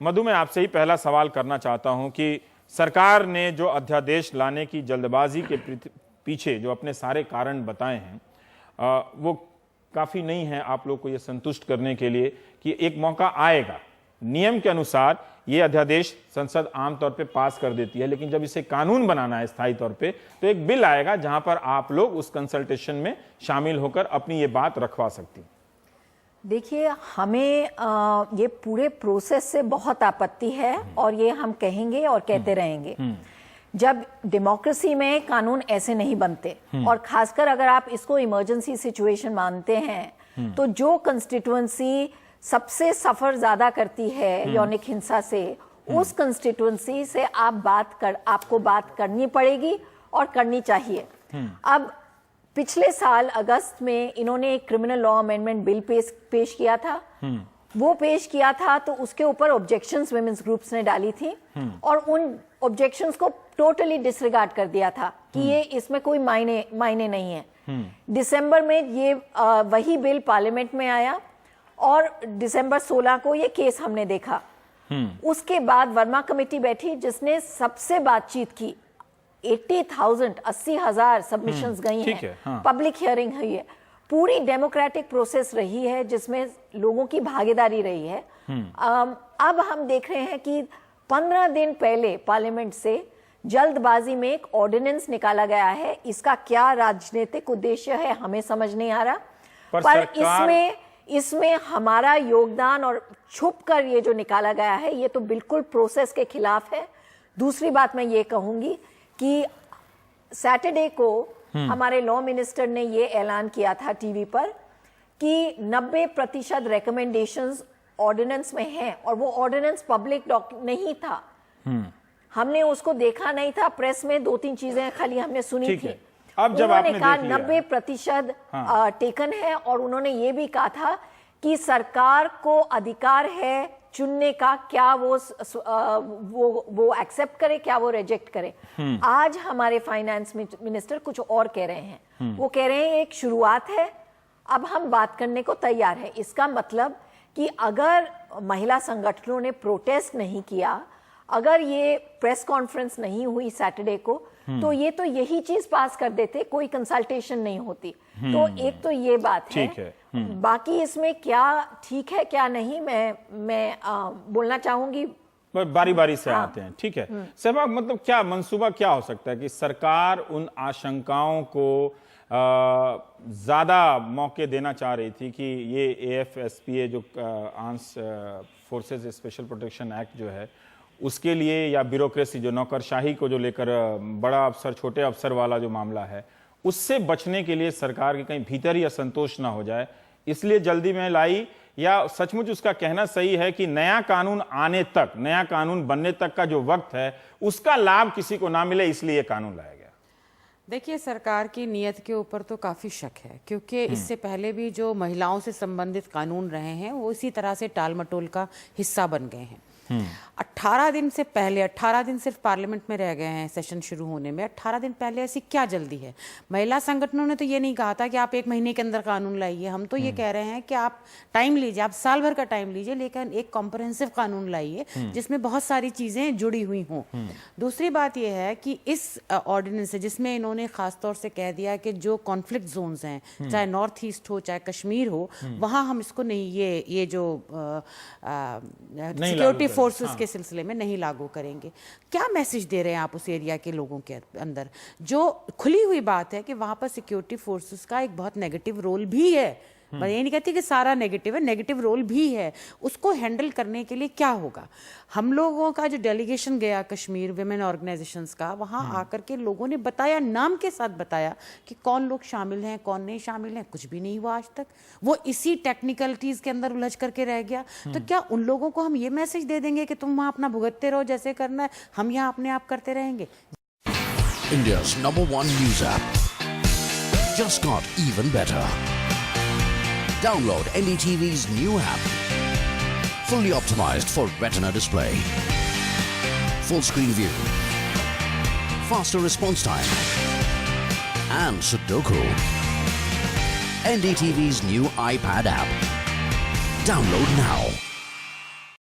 मधु, मैं आपसे ही पहला सवाल करना चाहता हूं कि सरकार ने जो अध्यादेश लाने की जल्दबाजी के पीछे जो अपने सारे कारण बताए हैं वो काफ़ी नहीं है आप लोग को ये संतुष्ट करने के लिए कि एक मौका आएगा। नियम के अनुसार ये अध्यादेश संसद आमतौर पे पास कर देती है, लेकिन जब इसे कानून बनाना है स्थायी तौर पे तो एक बिल आएगा जहां पर आप लोग उस कंसल्टेशन में शामिल होकर अपनी ये बात रखवा सकती हैं। देखिए, हमें ये पूरे प्रोसेस से बहुत आपत्ति है और ये हम कहेंगे और कहते रहेंगे। जब डेमोक्रेसी में कानून ऐसे नहीं बनते और खासकर अगर आप इसको इमरजेंसी सिचुएशन मानते हैं तो जो कंस्टिट्यूएंसी सबसे सफर ज्यादा करती है यौनिक हिंसा से, उस कंस्टिट्यूएंसी से आपको बात करनी पड़ेगी और करनी चाहिए। अब पिछले साल अगस्त में इन्होंने एक क्रिमिनल लॉ अमेंडमेंट बिल पेश किया था। वो पेश किया था तो उसके ऊपर ऑब्जेक्शंस वुमेन्स ग्रुप्स ने डाली थी और उन ऑब्जेक्शंस को टोटली डिसरिगार्ड कर दिया था कि ये इसमें कोई मायने नहीं है। दिसंबर में ये वही बिल पार्लियामेंट में आया और दिसंबर 16 को ये केस हमने देखा। उसके बाद वर्मा कमेटी बैठी जिसने सबसे बातचीत की। 80,000 सबमिशंस गई हैं। हाँ। पब्लिक हियरिंग हुई है। पूरी डेमोक्रेटिक प्रोसेस रही है जिसमें लोगों की भागीदारी रही है। अब हम देख रहे हैं कि 15 दिन पहले पार्लियामेंट से जल्दबाजी में एक ऑर्डिनेंस निकाला गया है। इसका क्या राजनीतिक उद्देश्य है हमें समझ नहीं आ रहा, पर इसमें हमारा योगदान और छुपकर ये जो निकाला गया है ये तो बिल्कुल प्रोसेस के खिलाफ है। दूसरी बात मैं ये कहूंगी कि सैटरडे को हमारे लॉ मिनिस्टर ने ये ऐलान किया था टीवी पर कि 90% रिकमेंडेशंस ऑर्डिनेंस में हैं और वो ऑर्डिनेंस पब्लिक नहीं था। हमने उसको देखा नहीं था, प्रेस में 2-3 चीजें खाली हमने सुनी थी। अब जब उन्होंने कहा 90% टेकन है और उन्होंने ये भी कहा था कि सरकार को अधिकार है चुनने का, क्या वो एक्सेप्ट करे, क्या वो रिजेक्ट करे। आज हमारे फाइनेंस मिनिस्टर कुछ और कह रहे हैं। वो कह रहे हैं एक शुरुआत है, अब हम बात करने को तैयार है। इसका मतलब कि अगर महिला संगठनों ने प्रोटेस्ट नहीं किया, अगर ये प्रेस कॉन्फ्रेंस नहीं हुई सैटरडे को, तो ये तो यही चीज पास कर देते, कोई कंसल्टेशन नहीं होती। तो एक तो ये बात है। बाकी इसमें क्या ठीक है क्या नहीं मैं बोलना चाहूंगी। बारी बारी से आते हैं, ठीक है। सहवाग, मतलब क्या मंसूबा क्या हो सकता है कि सरकार उन आशंकाओं को ज्यादा मौके देना चाह रही थी कि ये AFSPA जो armed forces special protection act जो है उसके लिए, या ब्यूरोक्रेसी जो नौकरशाही को जो लेकर बड़ा अफसर छोटे अफसर वाला जो मामला है, उससे बचने के लिए सरकार के कहीं भीतर ही असंतोष ना हो जाए इसलिए जल्दी में लाई, या सचमुच उसका कहना सही है कि नया कानून आने तक, नया कानून बनने तक का जो वक्त है उसका लाभ किसी को ना मिले इसलिए कानून लाया गया? देखिए, सरकार की नीयत के ऊपर तो काफ़ी शक है, क्योंकि इससे पहले भी जो महिलाओं से संबंधित कानून रहे हैं वो इसी तरह से टाल मटोल का हिस्सा बन गए हैं। 18 दिन से पहले, 18 दिन सिर्फ पार्लियामेंट में रह गए हैं सेशन शुरू होने में। 18 दिन पहले ऐसी क्या जल्दी है? महिला संगठनों ने तो ये नहीं कहा था कि आप 1 महीने के अंदर कानून लाइए। हम तो ये कह रहे हैं कि आप टाइम लीजिए, आप साल भर का टाइम लीजिए, लेकिन एक कॉम्प्रिहेंसिव कानून लाइए जिसमें बहुत सारी चीजें जुड़ी हुई हों। दूसरी बात यह है कि इस ऑर्डिनेंस से, जिसमें इन्होंने खासतौर से कह दिया कि जो कॉन्फ्लिक्ट जोन्स हैं, चाहे नॉर्थ ईस्ट हो चाहे कश्मीर हो, वहां हम इसको नहीं, ये जो सिक्योरिटी फोर्सेस के सिलसिले में नहीं लागू करेंगे। क्या मैसेज दे रहे हैं आप उस एरिया के लोगों के अंदर? जो खुली हुई बात है कि वहां पर सिक्योरिटी फोर्सेस का एक बहुत नेगेटिव रोल भी है। मैं ये नहीं कहती कि सारा नेगेटिव है, नेगेटिव रोल भी है। उसको हैंडल करने के लिए क्या होगा? हम लोगों का जो डेलीगेशन गया कश्मीर विमेन ऑर्गेनाइजेशंस का, वहां आकर के लोगों ने बताया, नाम के साथ बताया कि कौन लोग शामिल हैं कौन नहीं शामिल हैं। कुछ भी नहीं हुआ आज तक, वो इसी टेक्निकलिटीज के अंदर उलझ करके रह गया। तो क्या उन लोगों को हम ये मैसेज दे देंगे कि तुम वहां अपना भुगतते रहो, जैसे करना है, हम यहाँ अपने आप करते रहेंगे? India's #1 news app just got even better. Download NDTV's new app. Fully optimized for retina display. Full screen view. Faster response time. And Sudoku. NDTV's new iPad app. Download now.